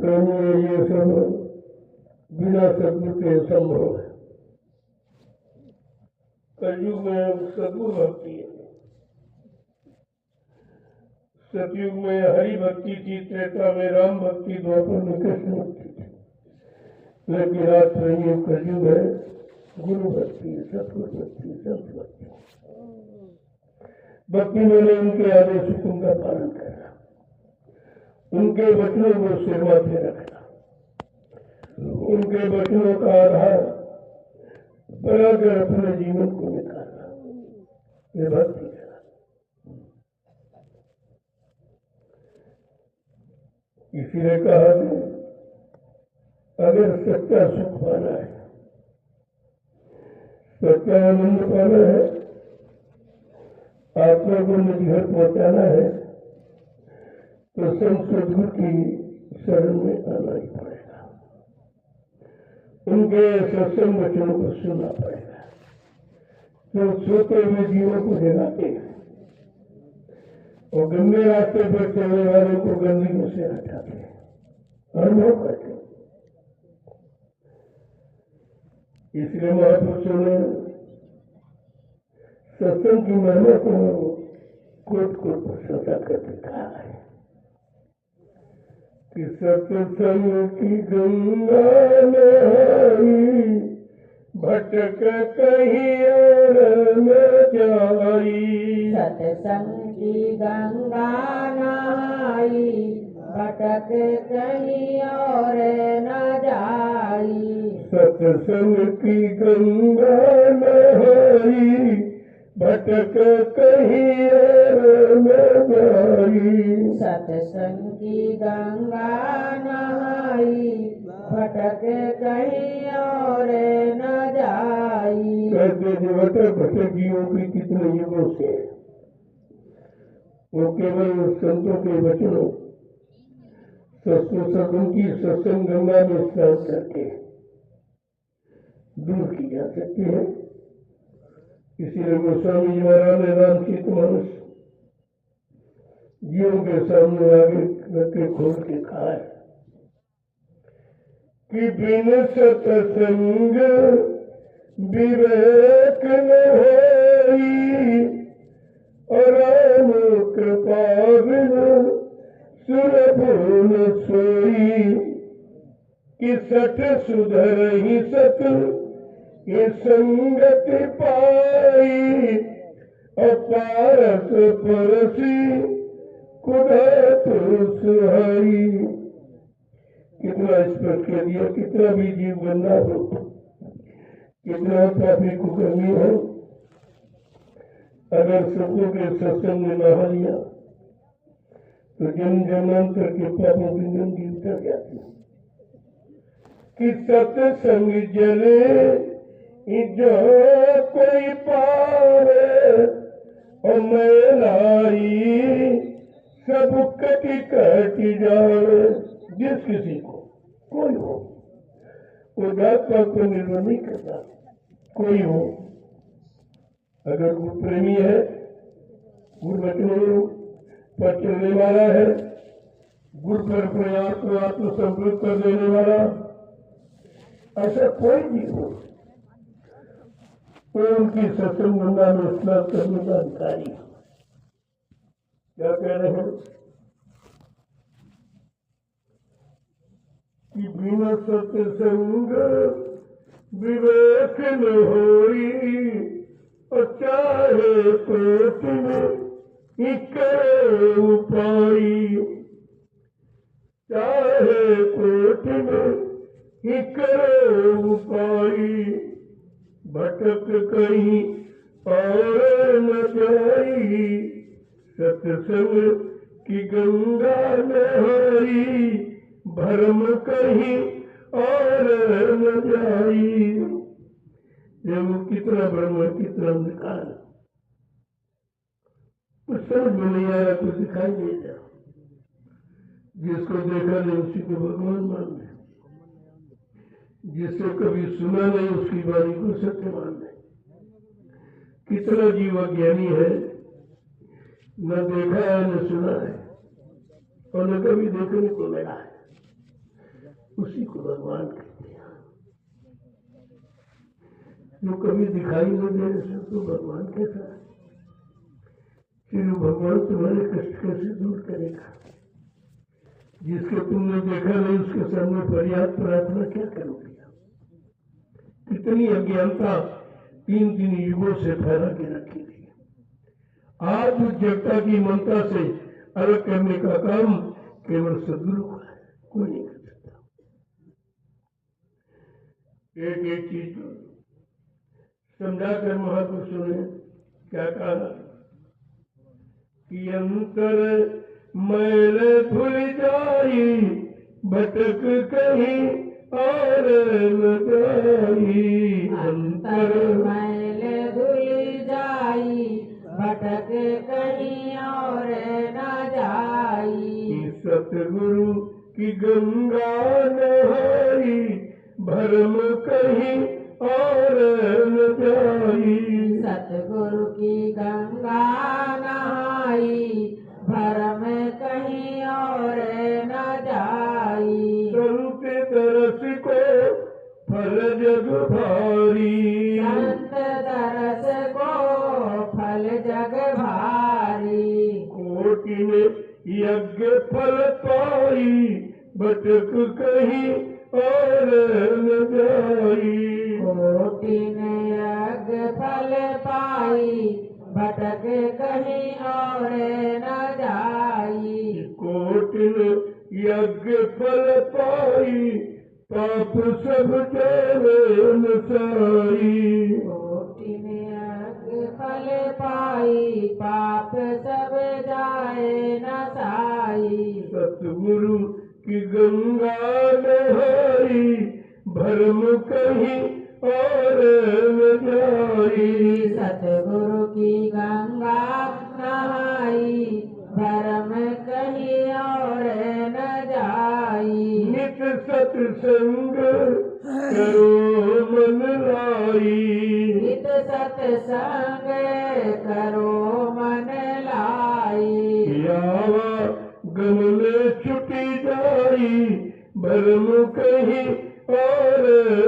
प्रेमी ये सब बिना सदगुरु के संभव है। कलयुग में सदगुरु भक्ति है, सतयुग में हरि भक्ति थी, त्रेता में राम भक्ति, द्वापर में कृष्ण भक्ति थी, लेकिन आज प्रेमी कलयुग है गुरु भक्ति, सतगुरु भक्ति, संत भक्ति। भक्ति मैंने उनके आदेश हुक्म का पालन करना, उनके वचनों को सिर माथे रखना, उनके वचनों का आधार बनाकर अपने जीवन को निकालना, ये भक्ति है। इसीलिए कहा कि अगर सच्चा सुख पाना है, सच्चा आनंद पाना है, आत्मा को निज घर पहुंचाना है, तो संत सद्गुरु की शरण में आना ही पड़ेगा, उनके सत्संग वचनों को सुनना पड़ेगा, जो सोते हुए जीवों को जगाते हैं और गंदे रास्ते पर चलने वालों को गंदगी से हटाते हैं, अनुभव करते हैं। इसलिए महापुरुषों ने सत्संग की महिमा को कोट कोट प्रशंसा करके कहा है कि सत्संग की गंगा नहाई, भटक कहीं और न जाई। सत्संग की गंगा नहाई, भटक कहीं और न जाई। सत्संग की गंगा नहाई, भटक कहीं और न जाई। सत्संग की गंगा नहाई, भटक कहीं और न जाई। कहते जो भटक भटकियों की कितने युगों से वो केवल संतों के वचनों उनकी सत्संग गंगा में स्नान करके दूर की जा सकती है। इसीलिए गोस्वामी जी महाराज ने रामचरित मानस जीवों के सामने आगे करके खोल के कहा है कि बिन सत्संग विवेक न होई, और राम कृपा बिन सुलभ न सोई। कि सठ सुधर ही सत ये संगति पाई, अपारस परसी कुढ़त सुहाई। कितना स्पष्ट कर दिया, कितना भी जीव गंदा हो, कितना पापी कुकर्मी हो, अगर सबको के सत्संग में नहा लिया तो जन्म जन्मांतर के पापों की गंदगी उतर जाती है। कि सत्संग जले जो कोई पावे, और मैलाई सब कटी कटी जावे। जिस किसी को कोई हो, वो जात पात पर निर्भर नहीं करता, कोई हो, अगर गुरु प्रेमी है, गुरु वचनों पर चलने वाला है, गुरु पर प्रयास को आत्मसमर्पित कर देने वाला, ऐसा कोई नहीं हो, तो उनकी सत्संग गंगा में स्नान करने का अधिकारी। क्या कह रहे हैं कि बिना सत्संग विवेक न होई, और चाहे कोट में करे उपाई। चाहे कोट में करे उपाई, भटक कहीं और न जाई। सत्संग की गंगा नहाई, भरम कहीं और न जाई। ये वो कितना भ्रम है, कितना अंधकार, कुछ समझ में नहीं आया, कुछ दिखाई नहीं दिया। जिसको देखा नहीं उसी को भगवान मान ले, जिससे कभी सुना नहीं उसकी वाणी को सत्य मान ले। कितना जीव अज्ञानी है, न देखा है न सुना है, और न कभी देखने को मिला है। उसी को भगवान कहते हैं। जो कभी दिखाई नहीं दे रहे तो भगवान कैसा है? फिर भगवान तुम्हारे कष्ट कैसे दूर करेगा? जिसको तुमने देखा नहीं उसके सामने फरियाद प्रार्थना क्या करोगे? कितनी अज्ञानता 3 युगों से फैला के रखी गई। आज उस जगता की ममता से अलग करने का काम केवल सदगुरु का है, कोई नहीं कर सकता। एक एक चीज समझाकर महापुरुषों ने क्या कहा कि अंतर मैल धुल जाई भटक कहीं और न जाई। अंतर मैल धुल जाई भटक कहीं और न जाई। सतगुरु की गंगा नहाई भरम कहीं और न जाई। सतगुरु की गंगा नहाई भरम कहीं और न जाई। संत तरस को फल जग भारी। संत तरस को फल जग भारी। कोटिन यज्ञ फल पाई भटक कहीं और न जाई। कोटिन यज्ञ फल पाई भटक कहीं और न जाई। कोटिन यज्ञ फल पाई पाप सब जाए न साई। कोटिन यज्ञ फल पाई पाप सब जाए न साई। सतगुरु की गंगा नहाई भरम कहीं और न जाई। सतगुरु की गंगा नहाई भरम कहीं और न जाई। नित सत्संग करो मन लाई। नित सत्संग करो मन लाई। यावा गम में छुटी जाई भरम कहीं और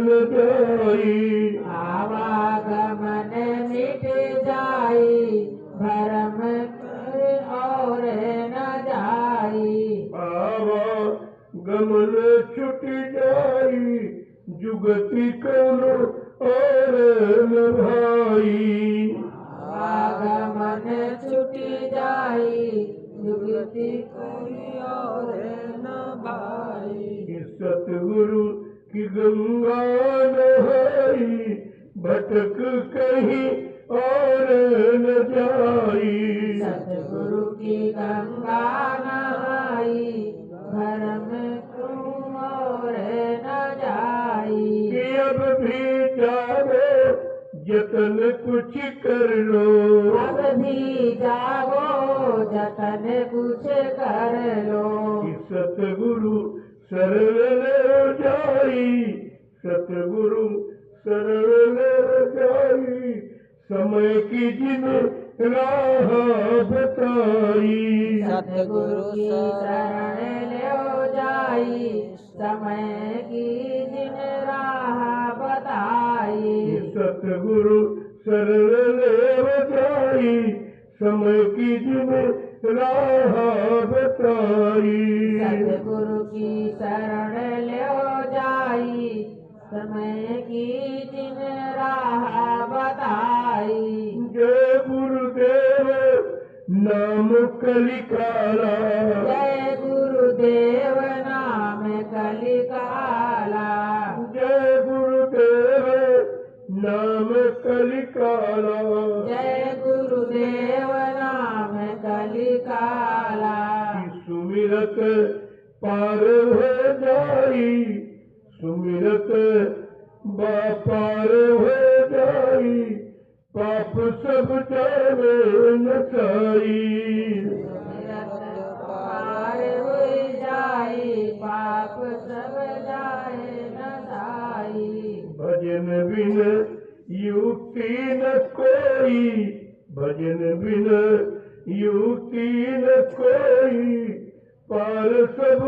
न जाई। आवागमन मिट जाई भरम और न जाई। आवागमन छुटी जाई जुगति कौनो और न भाई। आवागमन छुटी जाई जुगति कोई और न भाई। सतगुरु की गंगा नहाई भटक कहीं और न जाई। सतगुरु की गंगा नहाई भरम तुम और न जाई। कि अब भी जाओ जतन कुछ कर लो। अब भी जागो जतन कुछ कर लो। कि सतगुरु शरण ले जाई। सतगुरु शरण ले जाई समय की जिन राह बताई। सतगुरु की शरण ले जाई समय की जिन राह बताई। सतगुरु शरण ले जाई समय की जिन राह बताई। सतगुरु की शरण ले जाई समय की जिन राह बताई। जय गुरुदेव नाम कलिकाला। जय गुरुदेव नाम कलिकाला। जय गुरुदेव नाम कलिकाला। जय गुरुदेव नाम कलिकाला। सुमिरत पार हो जाई। सुमिरत पार हो जाई पाप सब जावे न साई। पार हो जाई पाप सब जाए न साई। भजन बिन युक्ति न कोई। भजन बिन युक्ति न कोई पार सब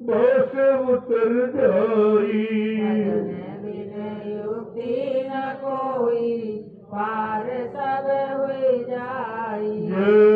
बहुत से उतर जाई। भजन बिन युक्ति न कोई, पार सब हुई जाई। जय